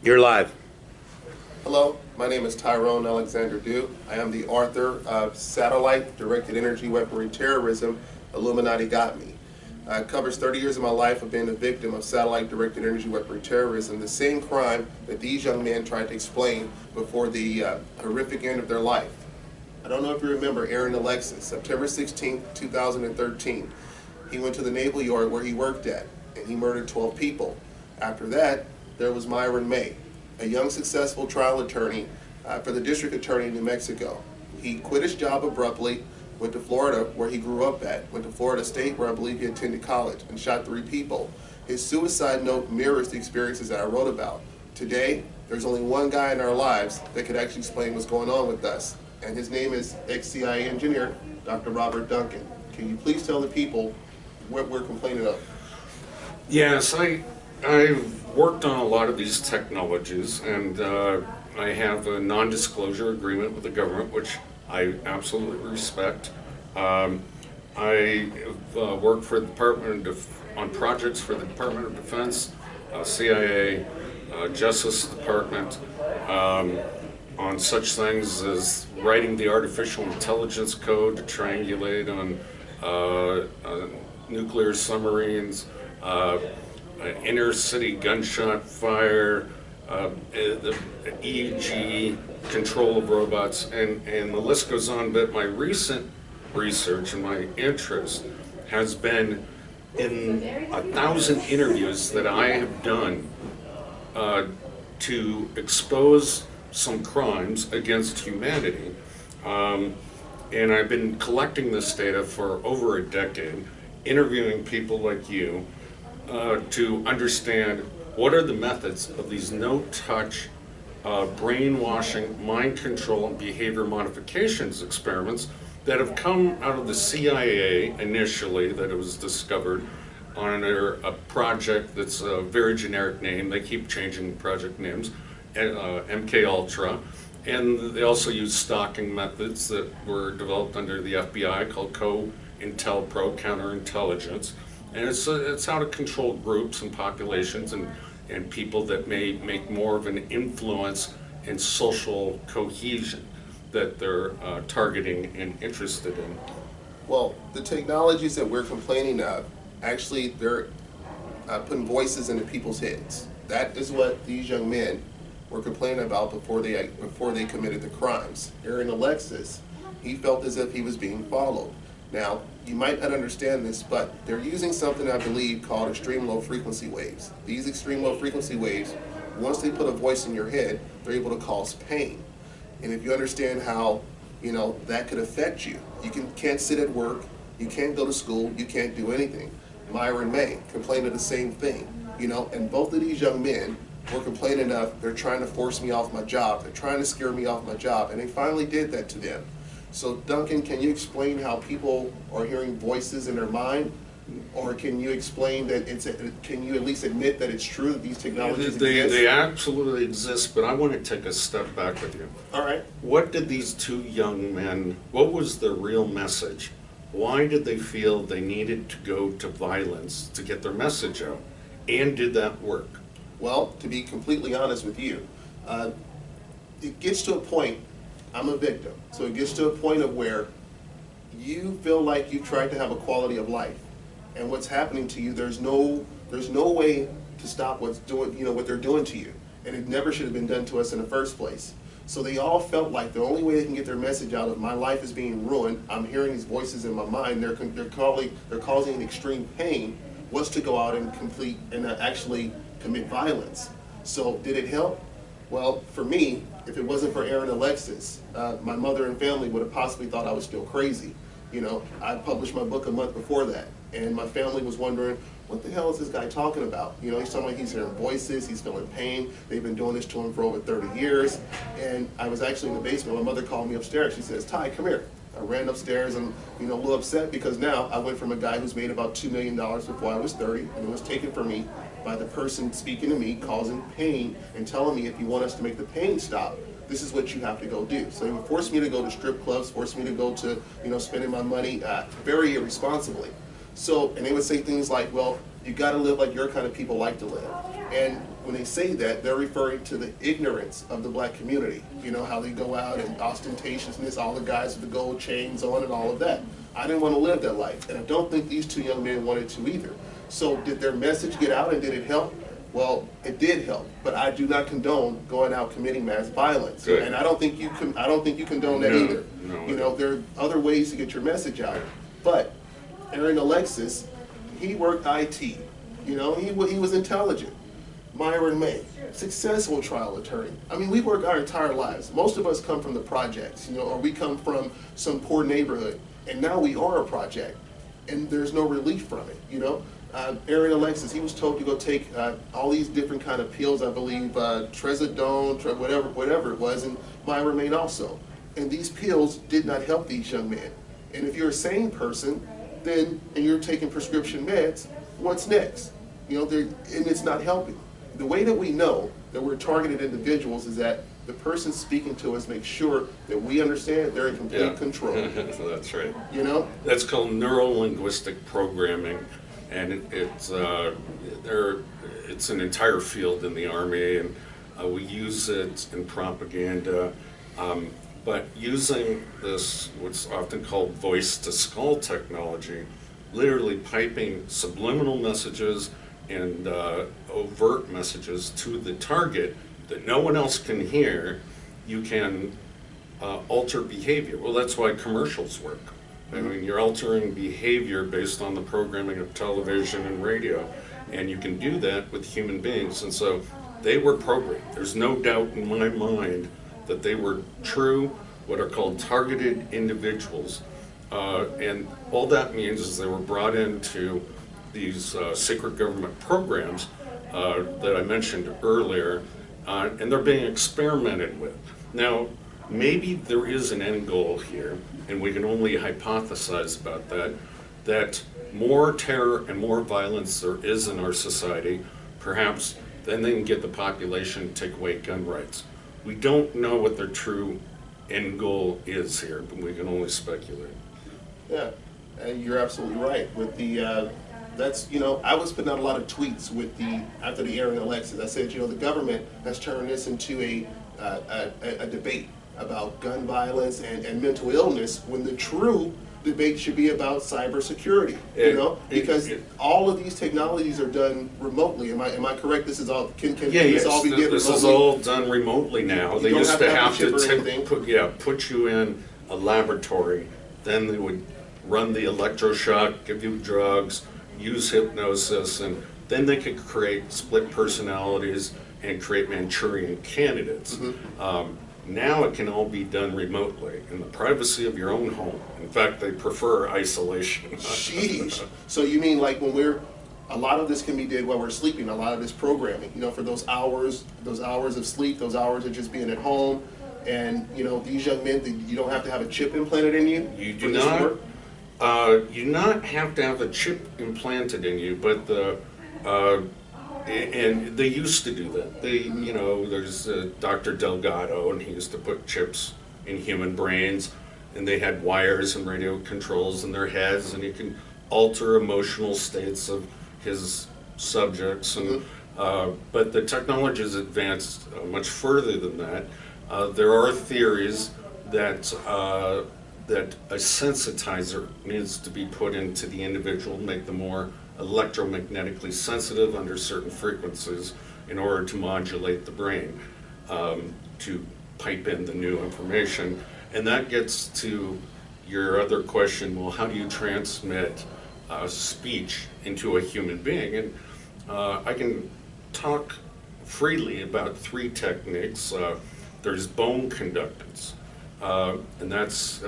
You're live. Hello, my name is Tyrone Dew. I am the author of Satellite Directed Energy Weaponry Terrorism, Illuminati Got Me. It covers 30 years of my life of being a victim of satellite directed energy weaponry terrorism, the same crime that these young men tried to explain before the horrific end of their life. I don't know if you remember Aaron Alexis, September 16, 2013. He went to the Naval yard where he worked at, and he murdered 12 people. After that, there was Myron, a young successful trial attorney for the district attorney in New Mexico. He quit his job abruptly, went to Florida where he grew up at, went to Florida State where I believe he attended college, and shot 3 people. His suicide note mirrors the experiences that I wrote about. Today, there's only one guy in our lives that could actually explain what's going on with us, and his name is ex-CIA engineer, Dr. Robert Duncan. Can you please tell the people what we're complaining of? Yes, I've worked on a lot of these technologies, and I have a non-disclosure agreement with the government, which I absolutely respect. I work for the on projects for the Department of Defense, CIA, Justice Department, on such things as writing the artificial intelligence code to triangulate on nuclear submarines, inner city gunshot fire, the EEG control of robots, and the list goes on. But my recent research and my interest has been in 1,000 interviews that I have done to expose some crimes against humanity. And I've been collecting this data for over a decade, interviewing people like you, to understand what are the methods of these no-touch, brainwashing, mind control, and behavior modifications experiments that have come out of the CIA initially, that it was discovered under a project that's a very generic name. They keep changing project names, MK Ultra. And they also use stalking methods that were developed under the FBI called COINTELPRO, counterintelligence. And it's how to control groups and populations and people that may make more of an influence in social cohesion that they're targeting and interested in. Well, the technologies that we're complaining of, actually they're putting voices into people's heads. That is what these young men were complaining about before they committed the crimes. Aaron Alexis, he felt as if he was being followed. Now, you might not understand this, but they're using something I believe called extreme low frequency waves. These extreme low frequency waves, once they put a voice in your head, they're able to cause pain. And if you understand how, that could affect you, can't sit at work, you can't go to school, you can't do anything. Myron complained of the same thing, and both of these young men were complaining of, they're trying to force me off my job, they're trying to scare me off my job, and they finally did that to them. So Duncan, can you explain how people are hearing voices in their mind? Or can you explain that can you at least admit that it's true that these technologies exist? They absolutely exist, but I want to take a step back with you. All right. What did these 2 young men, what was their real message? Why did they feel they needed to go to violence to get their message out? And did that work? Well, to be completely honest with you, it gets to a point, I'm a victim, so it gets to a point of where you feel like you've tried to have a quality of life, and what's happening to you, there's no way to stop what they're doing to you, and it never should have been done to us in the first place. So they all felt like the only way they can get their message out of my life is being ruined, I'm hearing these voices in my mind, they're causing extreme pain, was to go out and actually commit violence. So did it help? Well, for me, if it wasn't for Aaron Alexis, my mother and family would have possibly thought I was still crazy. I published my book a month before that, and my family was wondering, what the hell is this guy talking about? He's talking like he's hearing voices, he's feeling pain, they've been doing this to him for over 30 years, and I was actually in the basement. My mother called me upstairs, she says, Ty, come here. I ran upstairs and, a little upset because now I went from a guy who's made about $2 million before I was 30, and it was taken from me by the person speaking to me, causing pain, and telling me if you want us to make the pain stop, this is what you have to go do. So they would force me to go to strip clubs, force me to go to, spending my money very irresponsibly. So, and they would say things like, well, you got to live like your kind of people like to live. And when they say that, they're referring to the ignorance of the black community. You know, how they go out and ostentatiousness, all the guys with the gold chains on and all of that. I didn't want to live that life, and I don't think these two young men wanted to either. So did their message get out and did it help? Well, it did help, but I do not condone going out committing mass violence. Good. And I don't think you condone that either. No, you know, there are other ways to get your message out. But Aaron Alexis, he worked IT. You know, he was intelligent. Myron May, successful trial attorney. I mean, we work our entire lives. Most of us come from the projects, you know, or we come from some poor neighborhood, and now we are a project, and there's no relief from it, you know. Aaron Alexis, he was told to go take all these different kind of pills, I believe, trazodone, whatever it was, and Myron May also. And these pills did not help these young men. And if you're a sane person, then, and you're taking prescription meds, what's next? You know, and it's not helping. The way that we know that we're targeted individuals is that the person speaking to us makes sure that we understand they're in complete control. That's right. You know? That's called neuro-linguistic programming, and it's an entire field in the Army, and we use it in propaganda. But using this, what's often called voice-to-skull technology, literally piping subliminal messages and overt messages to the target that no one else can hear, you can alter behavior. Well, that's why commercials work. I mean, you're altering behavior based on the programming of television and radio, and you can do that with human beings. And so they were programmed. There's no doubt in my mind that they were true, what are called targeted individuals. And all that means is they were brought into these secret government programs that I mentioned earlier, and they're being experimented with. Now, maybe there is an end goal here, and we can only hypothesize about that, that more terror and more violence there is in our society, perhaps then they can get the population to take away gun rights. We don't know what their true end goal is here, but we can only speculate. Yeah, and you're absolutely right. With the, that's, you know, I was putting out a lot of tweets with after the Aaron Alexis. I said, you know, the government has turned this into a debate about gun violence and mental illness, when the true debate should be about cybersecurity. You know, because all of these technologies are done remotely. Am I correct? This is all can this all be done remotely? This is all done remotely now. They used to have to put you in a laboratory. Then they would run the electroshock, give you drugs, use hypnosis, and then they could create split personalities and create Manchurian candidates. Now it can all be done remotely in the privacy of your own home. In fact, they prefer isolation. Sheesh. So you mean like when a lot of this can be did while we're sleeping, a lot of this programming, you know, for those hours of sleep, those hours of just being at home, and, you know, these young men, you don't have to have a chip implanted in you? You do not. You do not have to have a chip implanted in you, but and they used to do that. You know, there's Dr. Delgado, and he used to put chips in human brains, and they had wires and radio controls in their heads, and you can alter emotional states of his subjects. And but the technology has advanced much further than that. There are theories that that a sensitizer needs to be put into the individual, make them more electromagnetically sensitive under certain frequencies in order to modulate the brain, to pipe in the new information. And that gets to your other question, well, how do you transmit speech into a human being? And I can talk freely about three techniques. There's bone conductance. And that's,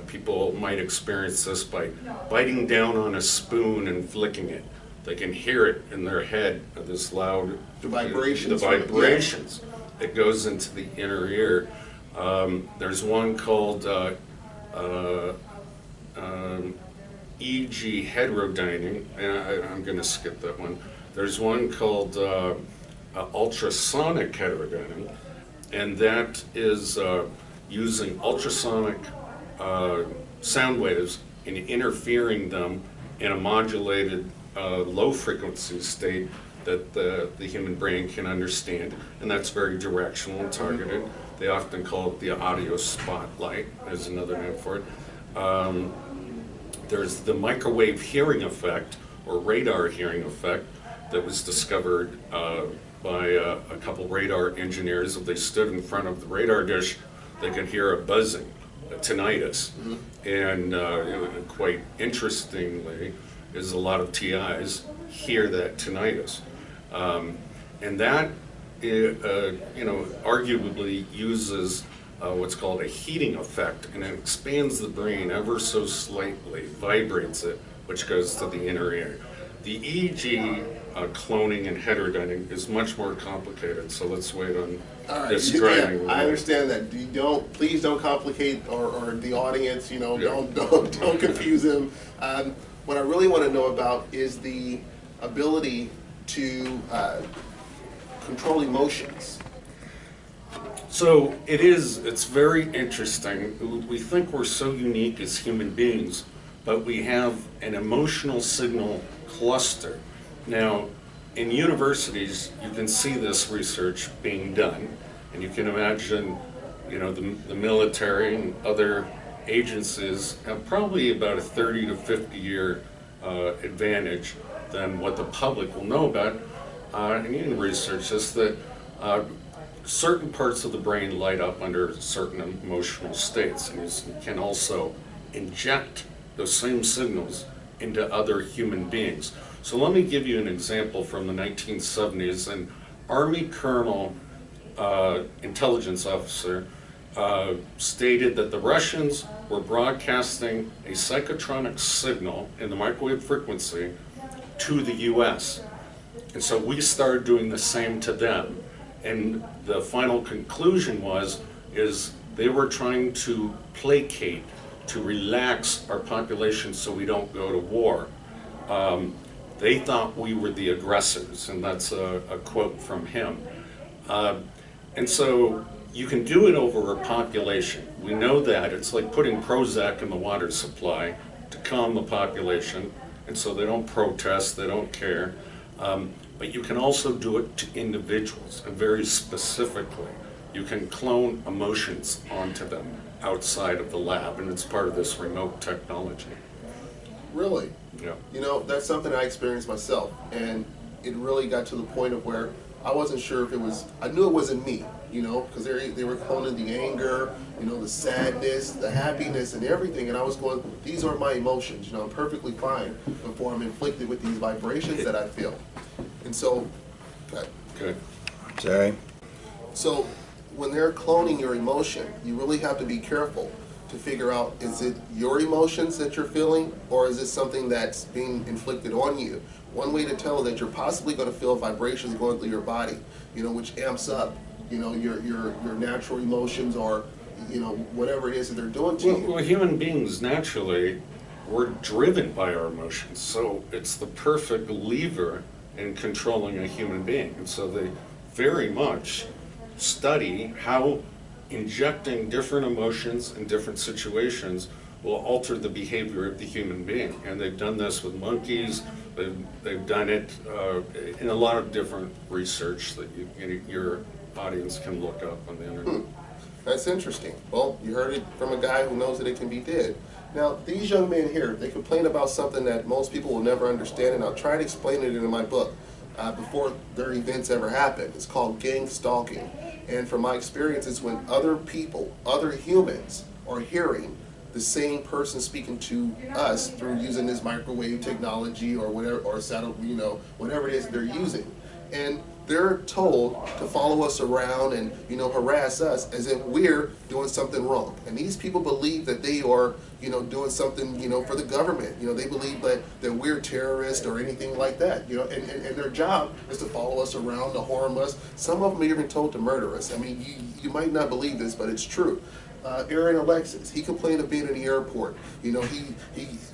people might experience this by biting down on a spoon and flicking it. They can hear it in their head, this loud, the vibrations. It goes into the inner ear. There's one called E.G. heterodyning, and I'm going to skip that one. There's one called ultrasonic heterodyning, and that is using ultrasonic sound waves and interfering them in a modulated low frequency state that the human brain can understand, and that's very directional and targeted. They often call it the audio spotlight, as another name for it. There's the microwave hearing effect, or radar hearing effect, that was discovered by a couple radar engineers. If they stood in front of the radar dish, they could hear a buzzing, a tinnitus. And quite interestingly, is a lot of TIs hear that tinnitus. And that, arguably uses what's called a heating effect, and it expands the brain ever so slightly, vibrates it, which goes to the inner ear. The EEG cloning and heterodyning is much more complicated, so let's wait on describing. Yeah, I understand that. Please don't complicate or the audience. Don't confuse them. What I really want to know about is the ability to control emotions. So it's very interesting. We think we're so unique as human beings, but we have an emotional signal cluster. Now, in universities, you can see this research being done, and you can imagine, the military and other agencies have probably about a 30 to 50 year advantage than what the public will know about. And you can research this, that certain parts of the brain light up under certain emotional states, and you can also inject those same signals into other human beings. So let me give you an example from the 1970s. An Army colonel, intelligence officer, stated that the Russians were broadcasting a psychotronic signal in the microwave frequency to the US. And so we started doing the same to them. And the final conclusion is they were trying to placate, to relax our population so we don't go to war. They thought we were the aggressors, and that's a quote from him. And so you can do it over a population. We know that. It's like putting Prozac in the water supply to calm the population, and so they don't protest, they don't care. But you can also do it to individuals, and very specifically. You can clone emotions onto them outside of the lab, and it's part of this remote technology. Really? Yeah. That's something I experienced myself, and it really got to the point of where I wasn't sure if it was, I knew it wasn't me, because they were cloning the anger, the sadness, the happiness, and everything, and I was going, these are my emotions, I'm perfectly fine before I'm inflicted with these vibrations that I feel. And so, Good. Sorry. So when they're cloning your emotion, you really have to be careful to figure out, is it your emotions that you're feeling, or is it something that's being inflicted on you? One way to tell that you're possibly going to feel vibrations going through your body, which amps up, your natural emotions, or, whatever it is that they're doing to you. Well, human beings naturally, we're driven by our emotions, so it's the perfect lever in controlling a human being. And so they very much study how injecting different emotions in different situations will alter the behavior of the human being. And they've done this with monkeys. They've done it in a lot of different research that your audience can look up on the internet. That's interesting. Well, you heard it from a guy who knows that it can be did. Now, these young men here, they complain about something that most people will never understand, and I'll try to explain it in my book before their events ever happen. It's called gang stalking. And from my experience, it's when other people, other humans, are hearing the same person speaking to us through using this microwave technology or whatever, or satellite, whatever it is they're using. And they're told to follow us around and, harass us as if we're doing something wrong. And these people believe that they are, doing something, for the government. They believe that we're terrorists or anything like that, and their job is to follow us around, to harm us. Some of them are even told to murder us. I mean, you might not believe this, but it's true. Aaron Alexis, he complained of being in the airport. He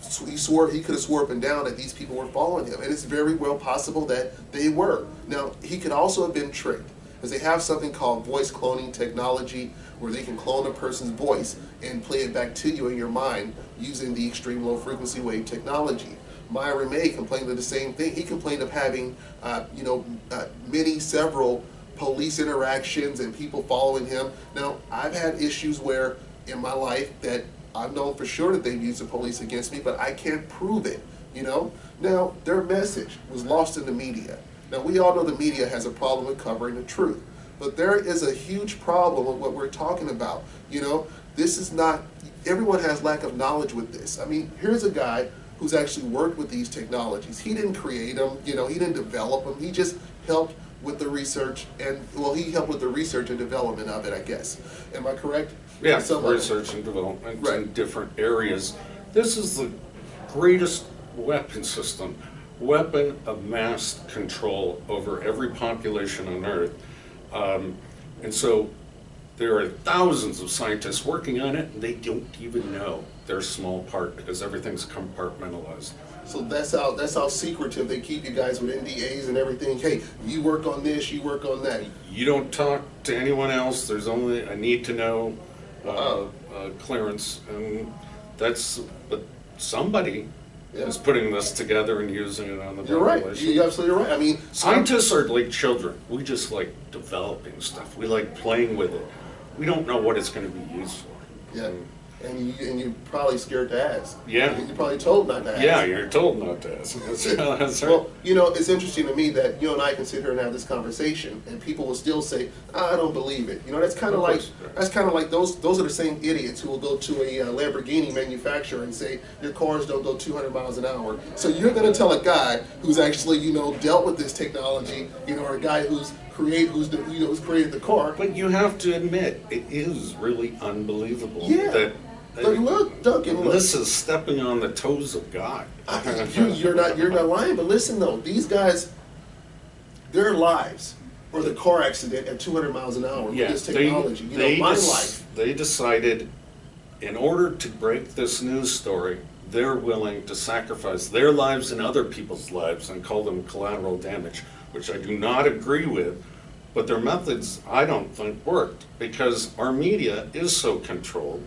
swore, he could have swore up and down that these people were following him, and it's very well possible that they were. Now, he could also have been tricked, because they have something called voice cloning technology, where they can clone a person's voice and play it back to you in your mind using the extreme low frequency wave technology. Myron May complained of the same thing. He complained of having, several police interactions and people following him. Now, I've had issues where in my life that I've known for sure that they've used the police against me, but I can't prove it, Now, their message was lost in the media. Now, we all know the media has a problem with covering the truth, but there is a huge problem with what we're talking about. This is not, everyone has lack of knowledge with this. I mean, here's a guy who's actually worked with these technologies. He didn't create them, he didn't develop them. He just helped with the research he helped with the research and development of it, I guess. Am I correct? Yeah, research and development in different areas. This is the greatest weapon system, weapon of mass control over every population on Earth. And so there are thousands of scientists working on it, and they don't even know their small part because everything's compartmentalized. So that's how secretive they keep you guys with NDAs and everything. Hey, you work on this, you work on that. You don't talk to anyone else. There's only a need to know clearance, and but somebody is putting this together and using it on the population. You're right. You're absolutely right. I mean, scientists are like children. We just like developing stuff. We like playing with it. We don't know what it's going to be used for. Yeah. And you're probably scared to ask. Yeah. You're probably told not to ask. Yeah, you're told not to ask. That's right. Well, it's interesting to me that you and I can sit here and have this conversation, and people will still say, I don't believe it. That's kind of like those are the same idiots who will go to a Lamborghini manufacturer and say your cars don't go 200 miles an hour. So you're going to tell a guy who's actually dealt with this technology, or a guy who's created the car. But you have to admit, it is really unbelievable. Yeah. But look, Duncan, this is stepping on the toes of God. You're not lying, but listen though, these guys, their lives or the car accident at 200 miles an hour with this technology. My life. They decided, in order to break this news story, they're willing to sacrifice their lives and other people's lives and call them collateral damage, which I do not agree with. But their methods, I don't think, worked because our media is so controlled.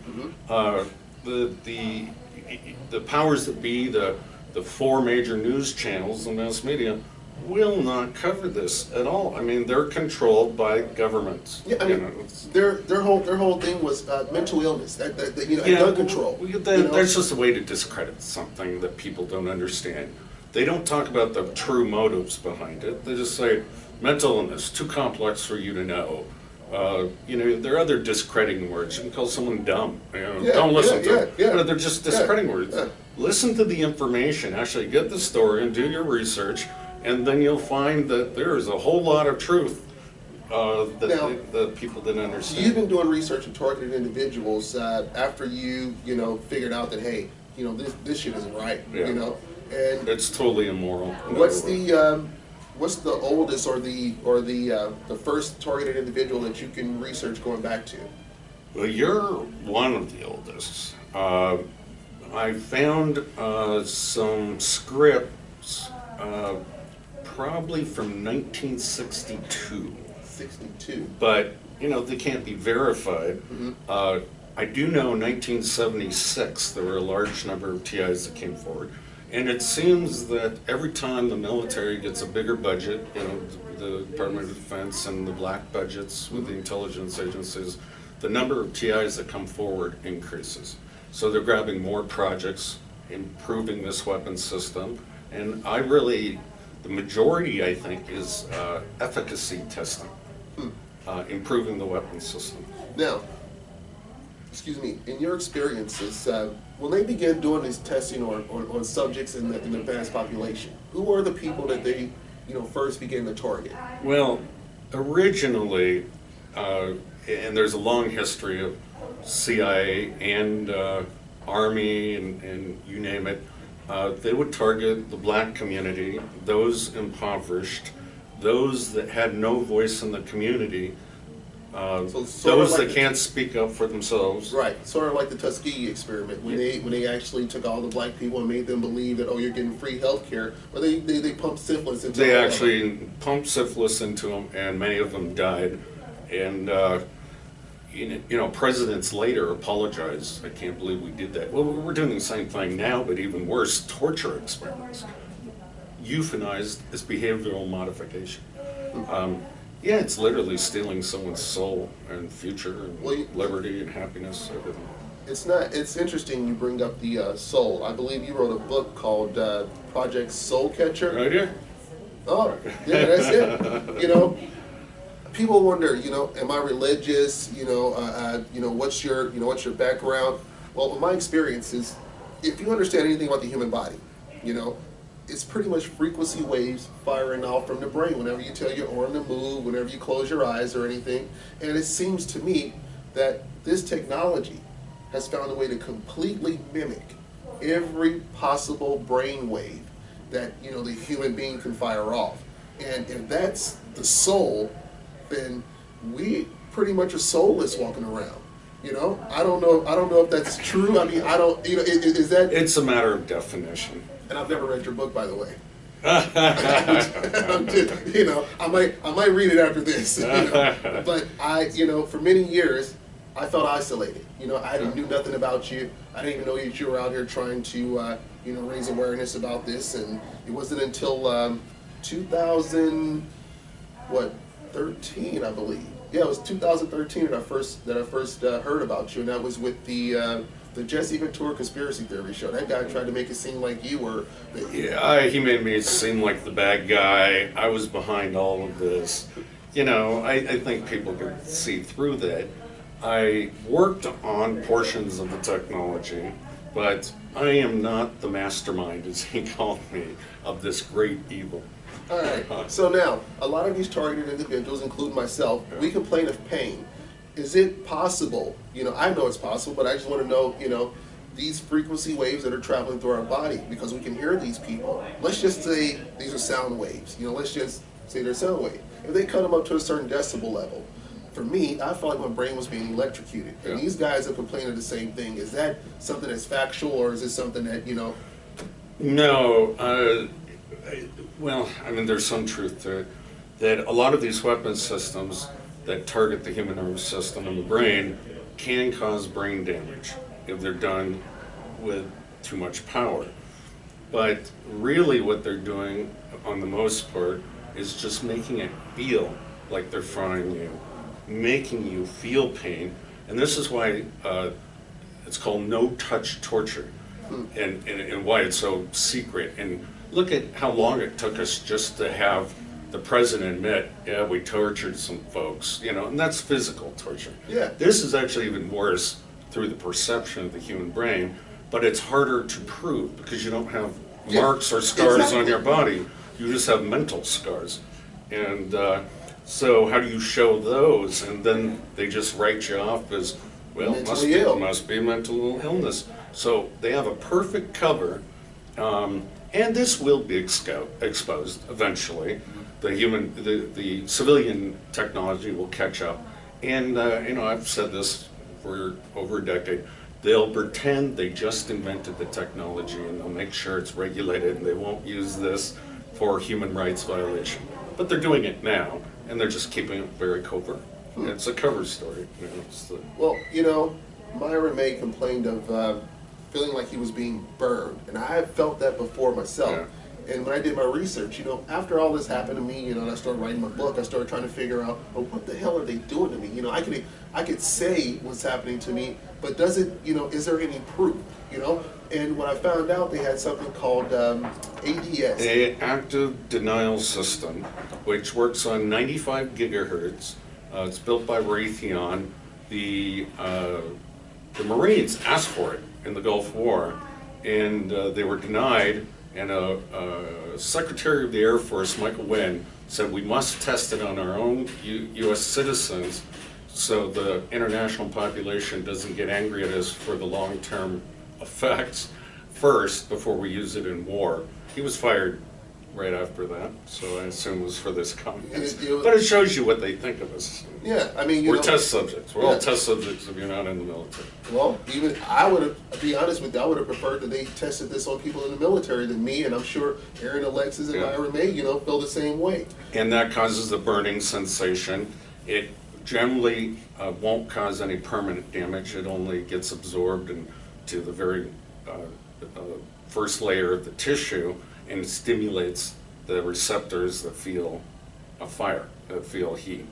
The powers that be, the four major news channels, the mass media, will not cover this at all. I mean, they're controlled by governments. Yeah, I mean, their whole thing was mental illness, and gun control. There's just a way to discredit something that people don't understand. They don't talk about the true motives behind it. They just say, mental illness, too complex for you to know. There are other discrediting words. You can call someone dumb. Don't listen to them. But they're just discrediting words. Yeah. Listen to the information. Actually get the story and do your research, and then you'll find that there is a whole lot of truth that people didn't understand. You've been doing research on targeted individuals after you figured out that, hey, this shit isn't right. And it's totally immoral. What's the oldest or the first targeted individual that you can research going back to? Well, you're one of the oldest. I found some scripts probably from 1962. 62. But, they can't be verified. I do know in 1976 there were a large number of TIs that came forward. And it seems that every time the military gets a bigger budget, the Department of Defense and the black budgets with the intelligence agencies, the number of TIs that come forward increases. So they're grabbing more projects, improving this weapon system, and the majority, I think, is efficacy testing, improving the weapon system. Now, in your experiences, when they began doing this testing on subjects in the advanced population, who were the people that they, first began to target? Well, originally, and there's a long history of CIA and Army and you name it, they would target the black community, those impoverished, those that had no voice in the community, those that can't speak up for themselves. Right, sort of like the Tuskegee experiment, when they actually took all the black people and made them believe that, you're getting free health care, but they pumped syphilis into them. They actually pumped syphilis into them, and many of them died. And presidents later apologize. I can't believe we did that. Well, we're doing the same thing now, but even worse, torture experiments. Euthanized as behavioral modification. Yeah, it's literally stealing someone's soul and future and liberty and happiness, everything. It's interesting you bring up the soul. I believe you wrote a book called Project Soul Catcher. Right here? Oh, yeah, that's it. People wonder, am I religious? What's your background? Well, in my experience is, if you understand anything about the human body, it's pretty much frequency waves firing off from the brain whenever you tell your arm to move, whenever you close your eyes or anything. And it seems to me that this technology has found a way to completely mimic every possible brain wave that the human being can fire off. And if that's the soul, then we pretty much are soulless walking around. I don't know if that's true. I mean, I don't. Is that? It's a matter of definition. And I've never read your book, by the way. I might read it after this. But for many years, I felt isolated. I didn't knew nothing about you. I didn't even know that you were out here trying to, raise awareness about this. And it wasn't until 2013, I believe. Yeah, it was 2013 that I first heard about you, and that was with the Jesse Ventura conspiracy theory show. That guy tried to make it seem like you were. He made me seem like the bad guy. I was behind all of this. I think people could see through that. I worked on portions of the technology, but I am not the mastermind, as he called me, of this great evil. All right. So now, a lot of these targeted individuals, including myself, we complain of pain. Is it possible? I know it's possible, but I just want to know, these frequency waves that are traveling through our body, because we can hear these people. Let's just say these are sound waves. Let's just say they're sound waves. If they cut them up to a certain decibel level, for me, I felt like my brain was being electrocuted. And these guys are complaining the same thing. Is that something that's factual, or is it something that, No. Well, there's some truth to it, that a lot of these weapon systems that target the human nervous system and the brain can cause brain damage if they're done with too much power. But really what they're doing, on the most part, is just making it feel like they're frying you, making you feel pain. And this is why it's called no-touch torture, and why it's so secret. And look at how long it took us just to have the president admit, yeah, we tortured some folks, and that's physical torture. Yeah. This is actually even worse through the perception of the human brain, but it's harder to prove because you don't have marks or scars on your body. You just have mental scars. And so how do you show those? And then they just write you off as, well, must be mental illness. So they have a perfect cover. And this will be exposed eventually. The civilian technology will catch up. And I've said this for over a decade. They'll pretend they just invented the technology, and they'll make sure it's regulated, and they won't use this for human rights violation. But they're doing it now, and they're just keeping it very covert. It's a cover story. Well, Myron May complained of feeling like he was being burned, and I have felt that before myself. Yeah. And when I did my research, after all this happened to me, and I started writing my book, I started trying to figure out, well, what the hell are they doing to me? I could say what's happening to me, but does it, is there any proof? And when I found out, they had something called ADS. Active Denial System, which works on 95 gigahertz. It's built by Raytheon. The Marines asked for it in the Gulf War, and they were denied. And Secretary of the Air Force, Michael Wynn, said we must test it on our own U.S. citizens so the international population doesn't get angry at us for the long-term effects first before we use it in war. He was fired right after that, so I assume it was for this comment. But it shows you what they think of us. Yeah, we're test subjects. We're all test subjects if you're not in the military. Well, even I would have, to be honest with you, I would have preferred that they tested this on people in the military than me, and I'm sure Aaron, Alexis, and Myron May, feel the same way. And that causes the burning sensation. It generally won't cause any permanent damage. It only gets absorbed into the very first layer of the tissue and stimulates the receptors that feel a fire, that feel heat.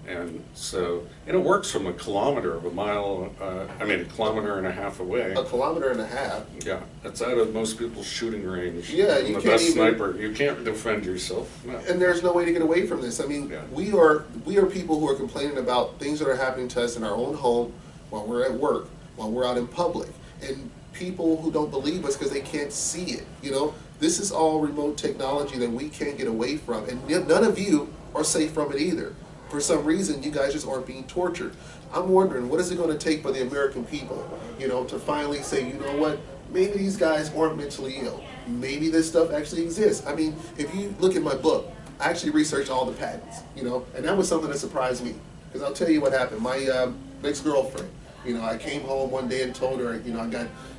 And so, and it works from a kilometer of a mile, a kilometer and a half away. A kilometer and a half? Yeah, it's out of most people's shooting range. Yeah, you I'm the can't best even, sniper. You can't defend yourself. No. And there's no way to get away from this. I mean, Yeah. we are people who are complaining about things that are happening to us in our own home, while we're at work, while we're out in public, and people who don't believe us because they can't see it. You know, this is all remote technology that we can't get away from, and none of you are safe from it either. For some reason, you guys just aren't being tortured. I'm wondering, what is it going to take for the American people, you know, to finally say, you know what, maybe these guys aren't mentally ill. Maybe this stuff actually exists. I mean, if you look at my book, I actually researched all the patents, you know, and that was something that surprised me. Because I'll tell you what happened. My ex-girlfriend, you know, I came home one day and told her, you know,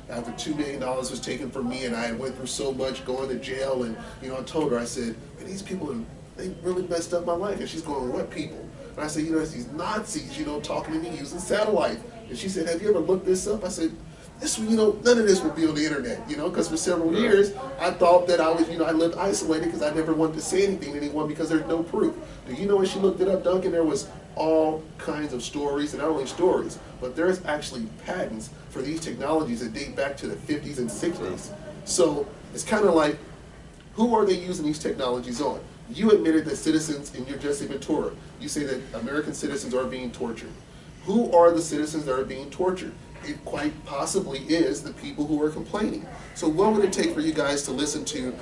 after $2 million was taken from me and I went through so much going to jail, and, you know, I told her, I said, man, these people they really messed up my life. And she's going, what people? And I said, you know, it's these Nazis, you know, talking to me using satellite. And she said, have you ever looked this up? I said, this, you know, none of this will be on the internet, you know, because for several years I thought that I was, you know, I lived isolated because I never wanted to say anything to anyone because there's no proof. Do you know when she looked it up, Duncan, there was all kinds of stories, and not only stories, but there's actually patents for these technologies that date back to the 50s and 60s. So it's kind of like, who are they using these technologies on? You admitted that citizens in your Jesse Ventura, you say that American citizens are being tortured. Who are the citizens that are being tortured? It quite possibly is the people who are complaining. So what would it take for you guys to listen to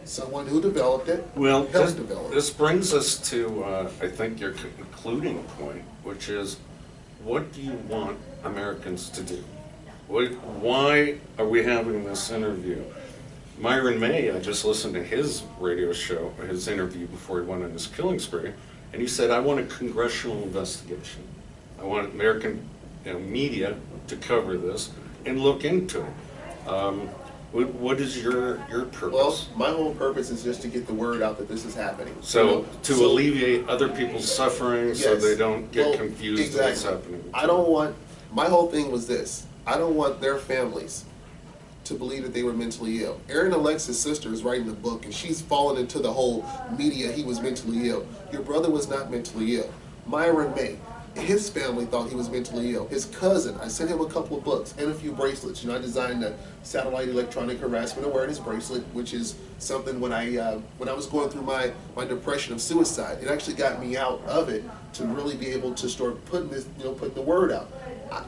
someone who developed it, Well, helped develop it? this brings us to, I think, your concluding point, which is, what do you want Americans to do? Why are we having this interview? Myron May, I just listened to his radio show, his interview before he went on his killing spree, and he said, I want a congressional investigation. I want American media to cover this and look into it. What is your purpose? Well, my whole purpose is just to get the word out that this is happening. So, to alleviate other people's suffering, so Yes. they don't get Well, confused exactly. what's happening. I don't want, my whole thing was this, I don't want their families to believe that they were mentally ill. Aaron Alexis' sister is writing a book, and she's fallen into the whole media, he was mentally ill. Your brother was not mentally ill. Myron May, his family thought he was mentally ill. His cousin, I sent him a couple of books and a few bracelets. You know, I designed a satellite electronic harassment awareness bracelet, which is something when I was going through my depression of suicide, it actually got me out of it to really be able to start putting this, you know, putting the word out.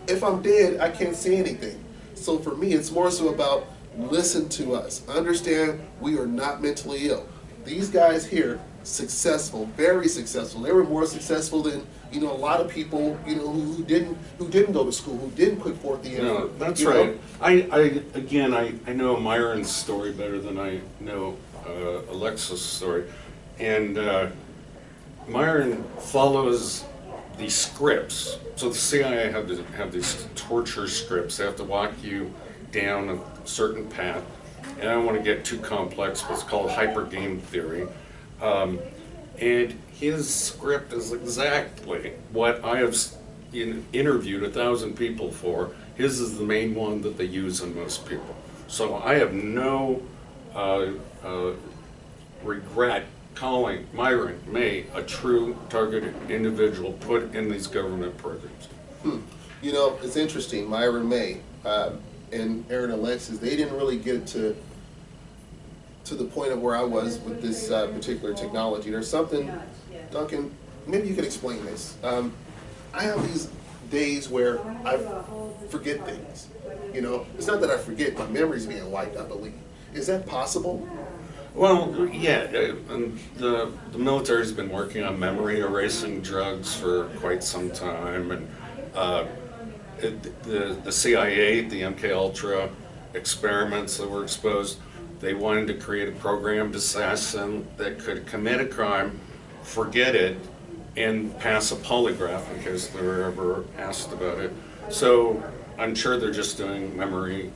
If I'm dead, I can't say anything. So for me, it's more so about listen to us. Understand we are not mentally ill. These guys here, successful, very successful. They were more successful than, you know, a lot of people, you know, who didn't go to school, who didn't put forth the effort. No, that's you right. know? I know Myron's story better than I know Alexis' story, and Myron follows these scripts. So the CIA have these torture scripts. They have to walk you down a certain path, and I don't want to get too complex, but it's called hyper game theory. And his script is exactly what I have interviewed 1,000 people for. His is the main one that they use on most people. So I have no regret calling Myron May a true targeted individual put in these government programs. You know, it's interesting, Myron May and Aaron Alexis, they didn't really get to the point of where I was with this particular technology. There's something, Duncan, maybe you could explain this. I have these days where I forget things. You know, it's not that I forget, my memory's being wiped, I believe. Is that possible? Well, yeah, and the military's been working on memory erasing drugs for quite some time, and the CIA, the MK Ultra experiments that were exposed, they wanted to create a programmed assassin that could commit a crime, forget it, and pass a polygraph in case they were ever asked about it. So I'm sure they're just doing memory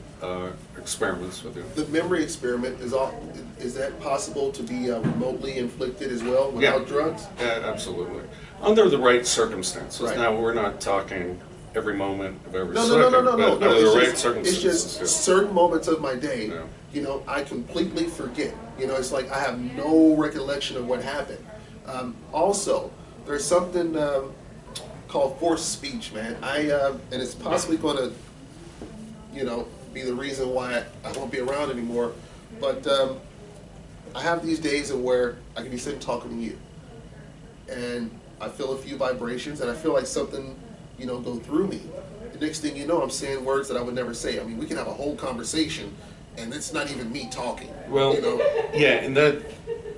experiments with you. The memory experiment is that possible to be remotely inflicted as well without drugs? Yeah, absolutely. Under the right circumstances. Right. Now, we're not talking every moment of every No, second. no, But under the right It's circumstances. just certain moments of my day, Yeah. you know, I completely forget. You know, it's like I have no recollection of what happened. Also, there's something called forced speech, man. And it's possibly going to, you know, be the reason why I won't be around anymore. But I have these days of where I can be sitting talking to you, and I feel a few vibrations, and I feel like something, you know, go through me. The next thing you know, I'm saying words that I would never say. I mean, we can have a whole conversation, and it's not even me talking. Well, you know? yeah, and that,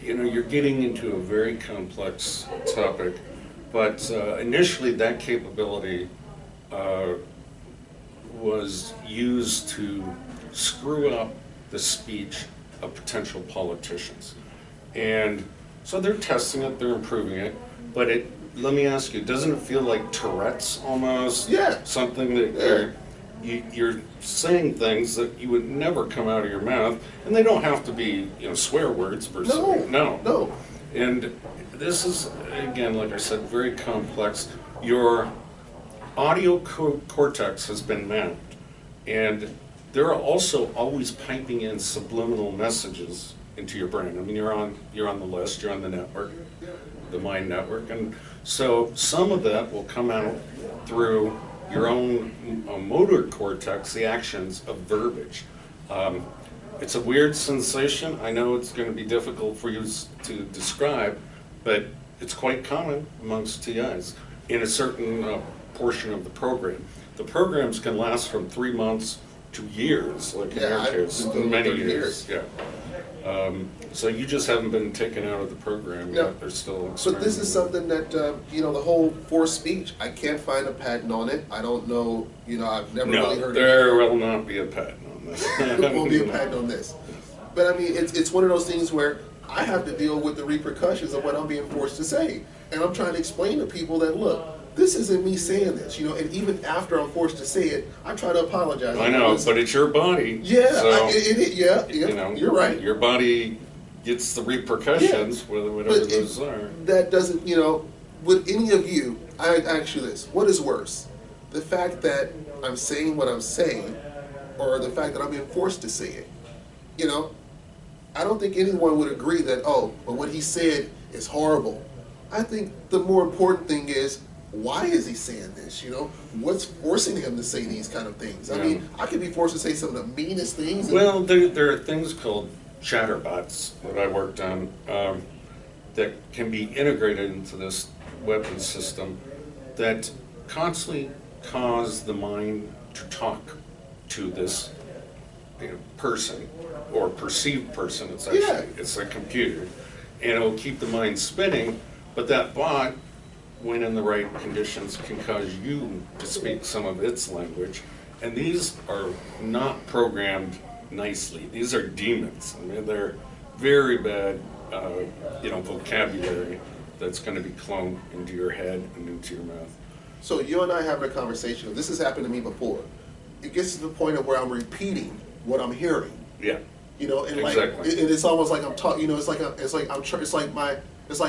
you know, you're getting into a very complex topic, but initially that capability was used to screw up the speech of potential politicians. And so they're testing it, they're improving it, but let me ask you, doesn't it feel like Tourette's almost? Yeah. Something that you're saying things that you would never come out of your mouth, and they don't have to be, you know, swear words per se. No. And this is, again, like I said, very complex. Your audio cortex has been mapped, and there are also always piping in subliminal messages into your brain. I mean, you're on the list, you're on the network, the mind network, and so some of that will come out through your own motor cortex, the actions of verbiage. It's a weird sensation. I know it's going to be difficult for you to describe, but it's quite common amongst TIs in a certain portion of the program. The programs can last from 3 months to years, like in your case, many years. Yeah. So you just haven't been taken out of the program yet. They're still experimenting. But this is something that, you know, the whole forced speech, I can't find a patent on it. I don't know, you know, I've never really heard of it. There will not be a patent on this. There won't be a patent on this. But I mean, it's one of those things where I have to deal with the repercussions of what I'm being forced to say. And I'm trying to explain to people that, look, this isn't me saying this, you know, and even after I'm forced to say it, I try to apologize. I know, but it's your body. Yeah, so, you know, you're right. Your body gets the repercussions, whatever those are. That doesn't, you know, with any of you, I ask you this, what is worse? The fact that I'm saying what I'm saying, or the fact that I'm being forced to say it? You know, I don't think anyone would agree that, oh, but what he said is horrible. I think the more important thing is, why is he saying this? You know, what's forcing him to say these kind of things? I mean, I could be forced to say some of the meanest things. Well, there are things called chatterbots that I worked on that can be integrated into this weapon system that constantly cause the mind to talk to this, you know, person or perceived person. It's actually it's a computer, and it will keep the mind spinning. But that bot, when in the right conditions, can cause you to speak some of its language. And these are not programmed nicely. These are demons. I mean, they're very bad, you know, vocabulary that's going to be cloned into your head and into your mouth. So you and I having a conversation, this has happened to me before. It gets to the point of where I'm repeating what I'm hearing. Yeah. You know, and exactly. like, and it's almost like I'm talking. You know, it's like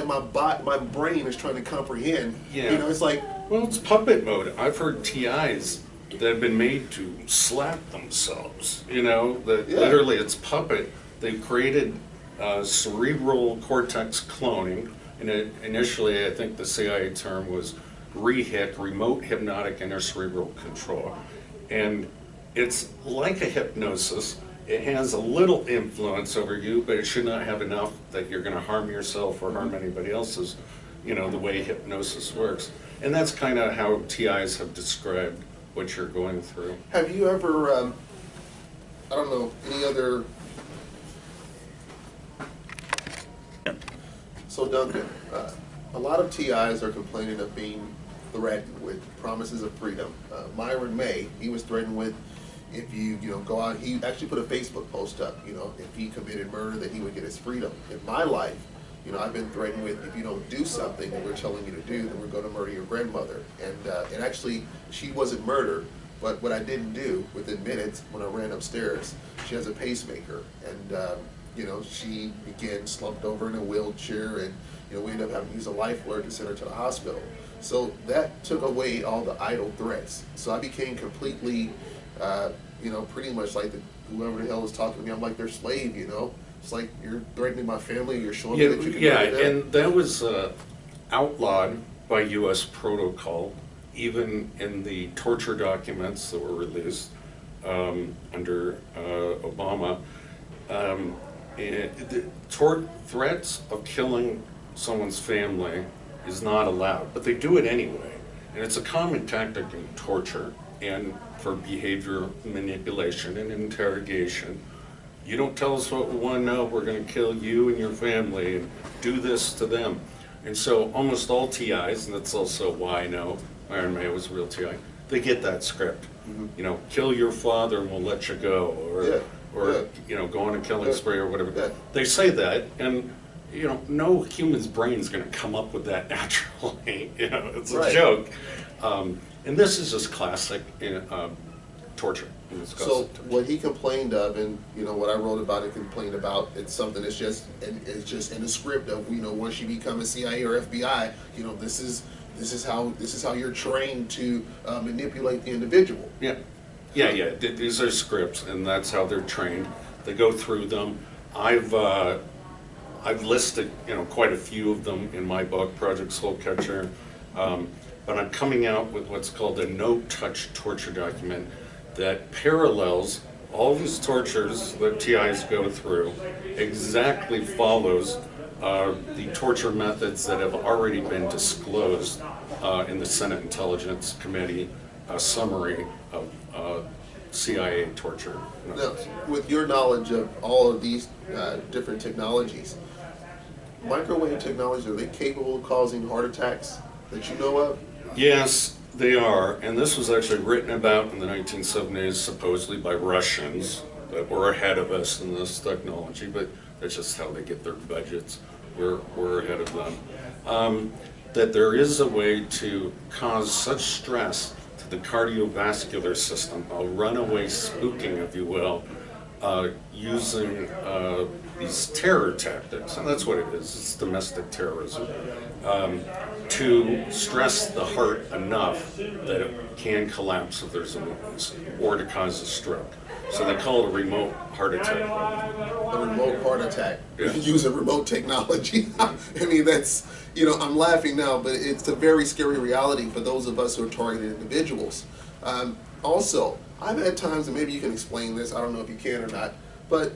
my brain is trying to comprehend. Yeah. You know, it's like. Well, it's puppet mode. I've heard TIs that have been made to slap themselves. You know, that literally it's puppet. They've created cerebral cortex cloning, and initially I think the CIA term was REHIC, remote hypnotic intercerebral control, and it's like a hypnosis. It has a little influence over you, but it should not have enough that you're going to harm yourself or harm anybody else's, you know, the way hypnosis works. And that's kind of how TIs have described what you're going through. Have you ever, I don't know, any other... So Duncan, a lot of TIs are complaining of being threatened with promises of freedom. Myron May, he was threatened with, if you know, go out, he actually put a Facebook post up, you know, if he committed murder, that he would get his freedom. In my life, you know, I've been threatened with, if you don't do something that we're telling you to do, then we're going to murder your grandmother. And actually, she wasn't murdered. But what I didn't do, within minutes, when I ran upstairs, she has a pacemaker, and you know, she began slumped over in a wheelchair, and you know, we ended up having to use a life alert to send her to the hospital. So that took away all the idle threats. So I became completely, you know, pretty much like whoever the hell was talking to me, I'm like their slave, you know. It's like, you're threatening my family, you're showing me that you can do that. And that was outlawed by U.S. protocol, even in the torture documents that were released under Obama. Threats of killing someone's family is not allowed, but they do it anyway. And it's a common tactic in torture and for behavior manipulation and interrogation. You don't tell us what we want to know, we're going to kill you and your family and do this to them. And so almost all TIs, and that's also why I know Myron May was a real TI, they get that script. You know, kill your father and we'll let you go, or you know, go on a killing spree or whatever. They say that, and you know, no human's brain is going to come up with that naturally. You know, it's a joke. And this is just classic torture. So what he complained of, and you know what I wrote about and complained about, it's something that's just in the script of, you know, once you become a CIA or FBI, you know, this is how you're trained to manipulate the individual. Yeah. These are scripts, and that's how they're trained. They go through them. I've listed, you know, quite a few of them in my book, Project Soulcatcher, but I'm coming out with what's called a no-touch torture document that parallels all these tortures that TIs go through, exactly follows the torture methods that have already been disclosed in the Senate Intelligence Committee summary of CIA torture methods. Now, with your knowledge of all of these different technologies, microwave technologies, are they capable of causing heart attacks that you know of? Yes, they are, and this was actually written about in the 1970s, supposedly by Russians that were ahead of us in this technology, but that's just how they get their budgets. We're ahead of them. That there is a way to cause such stress to the cardiovascular system, a runaway spooking, if you will, using these terror tactics, and that's what it is, it's domestic terrorism, to stress the heart enough that it can collapse if there's a movement, or to cause a stroke. So they call it a remote heart attack. A remote heart attack. Yeah. Using remote technology. I mean, that's, you know, I'm laughing now, but it's a very scary reality for those of us who are targeted individuals. Also, I've had times, and maybe you can explain this, I don't know if you can or not, but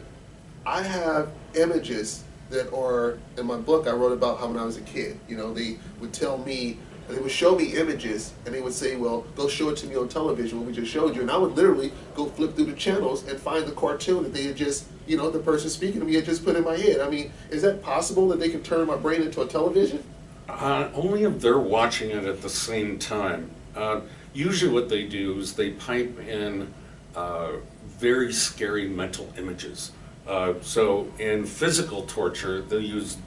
I have images that are, in my book I wrote about how when I was a kid, you know, they would tell me, they would show me images, and they would say, well, go show it to me on television, what we just showed you, and I would literally go flip through the channels and find the cartoon that they had just, you know, the person speaking to me had just put in my head. I mean, is that possible that they can turn my brain into a television? Only if they're watching it at the same time. Usually what they do is they pipe in very scary mental images. So in physical torture, they'll use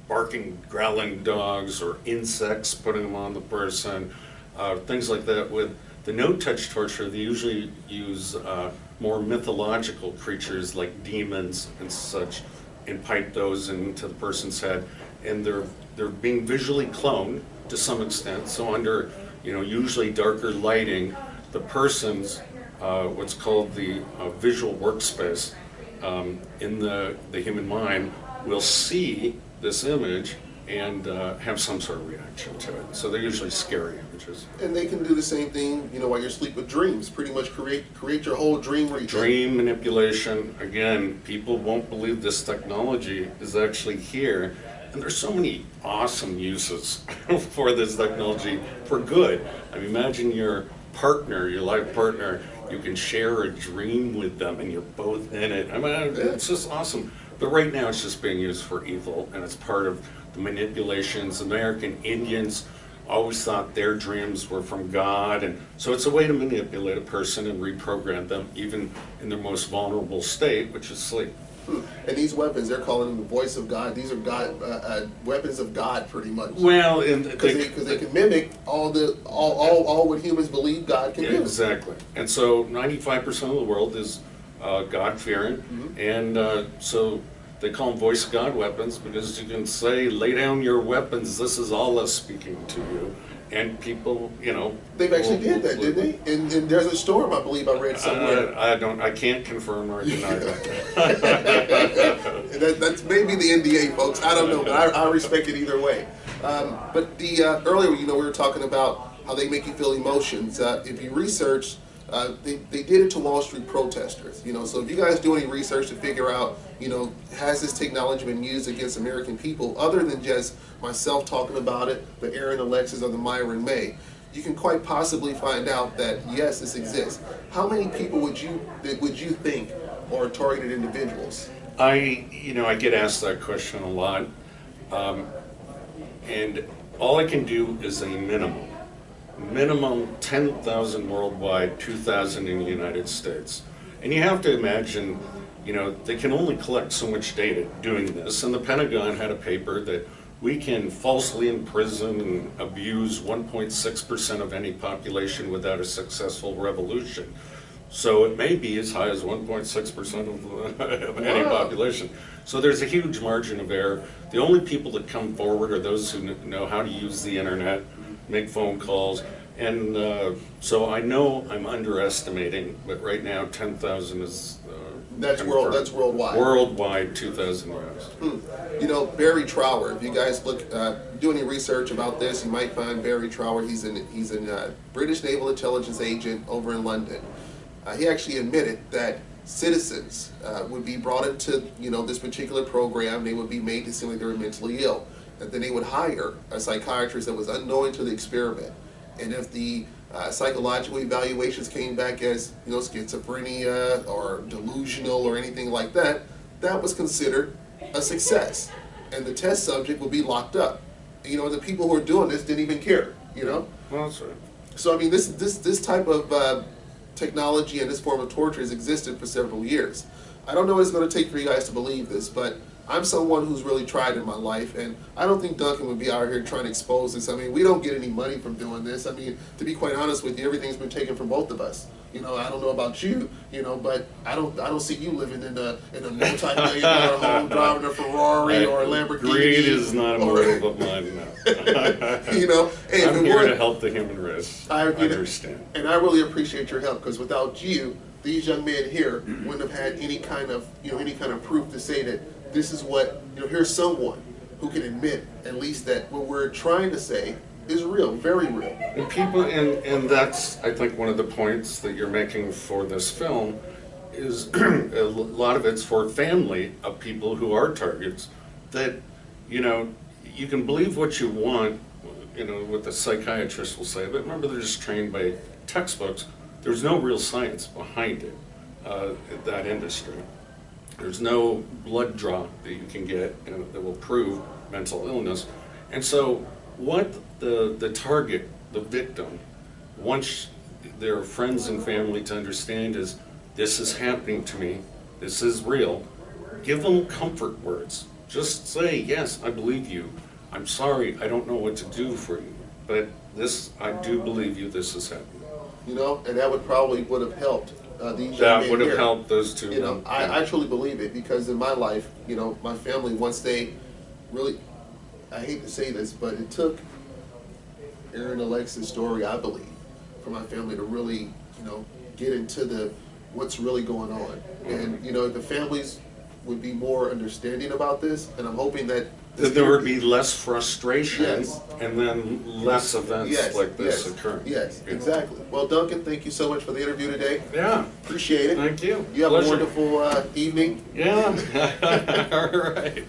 barking, growling dogs or insects, putting them on the person, things like that. With the no-touch torture, they usually use more mythological creatures like demons and such, and pipe those into the person's head. And they're being visually cloned to some extent. So under, you know, usually darker lighting, the person's what's called the visual workspace in the human mind will see this image and have some sort of reaction to it. So they're usually scary images. And they can do the same thing, you know, while you're asleep with dreams. Pretty much create your whole dream. Dream manipulation. Again, people won't believe this technology is actually here. And there's so many awesome uses for this technology for good. I mean, imagine your partner, your life partner, you can share a dream with them and you're both in it. I mean, it's just awesome. But right now it's just being used for evil, and it's part of the manipulations. American Indians always thought their dreams were from God, and so it's a way to manipulate a person and reprogram them even in their most vulnerable state, which is sleep. And these weapons, they're calling them the voice of God. These are God weapons of God, pretty much. Well, Because they can mimic all what humans believe God can do. Exactly. And so 95% of the world is God-fearing, and so they call them voice of God weapons because you can say, lay down your weapons, this is Allah speaking to you. And people, you know... They've actually did that, didn't they? And there's a storm, I believe I read somewhere. I can't confirm or deny that. That's maybe the NDA, folks. I don't know, but I respect it either way. But earlier, we were talking about how they make you feel emotions. If you research, they did it to Wall Street protesters. So if you guys do any research to figure out, has this technology been used against American people, other than just myself talking about it, the Aaron, Alexis, or the Myron May, you can quite possibly find out that yes, this exists. How many people would you think are targeted individuals? I get asked that question a lot, and all I can do is a minimum 10,000 worldwide, 2,000 in the United States. And you have to imagine, they can only collect so much data doing this, and the Pentagon had a paper that we can falsely imprison and abuse 1.6% of any population without a successful revolution. So it may be as high as 1.6% of any population. So there's a huge margin of error. The only people that come forward are those who know how to use the internet, make phone calls, and so I know I'm underestimating, but right now 10,000 is that's worldwide. Worldwide, 2,000 yes. Barry Trower. If you guys do any research about this, you might find Barry Trower. He's a British Naval intelligence agent over in London. He actually admitted that citizens would be brought into this particular program. They would be made to seem like they were mentally ill. And then they would hire a psychiatrist that was unknowing to the experiment. And if the psychological evaluations came back as schizophrenia or delusional or anything like that, that was considered a success. And the test subject would be locked up. The people who are doing this didn't even care. Well, that's right. So I mean, this type of technology and this form of torture has existed for several years. I don't know what it's going to take for you guys to believe this, but I'm someone who's really tried in my life, and I don't think Duncan would be out here trying to expose this. I mean, we don't get any money from doing this. I mean, to be quite honest with you, everything's been taken from both of us. I don't know about you, but I don't see you living in a multi-million-dollar home, driving a Ferrari or a Lamborghini. Greed is not a motive of mine, no. Hey, I'm here to help the human race. I understand. And I really appreciate your help, because without you, these young men here wouldn't have had any kind of proof to say that this is what, here's someone who can admit at least that what we're trying to say is real, very real. And people, and that's, I think, one of the points that you're making for this film is a lot of it's for family of people who are targets, that, you can believe what you want, what the psychiatrist will say, but remember, they're just trained by textbooks. There's no real science behind it, that industry. There's no blood draw that you can get that will prove mental illness. And so what the target, the victim, wants their friends and family to understand is, this is happening to me, this is real. Give them comfort words. Just say, yes, I believe you. I'm sorry, I don't know what to do for you, but this, I do believe you, this is happening. And that would have helped these young men that would have here. helped those two. I truly believe it, because in my life, my family, once they really, I hate to say this, but it took Aaron and Alexis' story, I believe, for my family to really, get into what's really going on. And, the families would be more understanding about this, and I'm hoping that there would be less frustration, yes, and then less events like this occurring. Yes, exactly. Well, Duncan, thank you so much for the interview today. Yeah. Appreciate it. Thank you. You have a wonderful evening. Yeah. All right.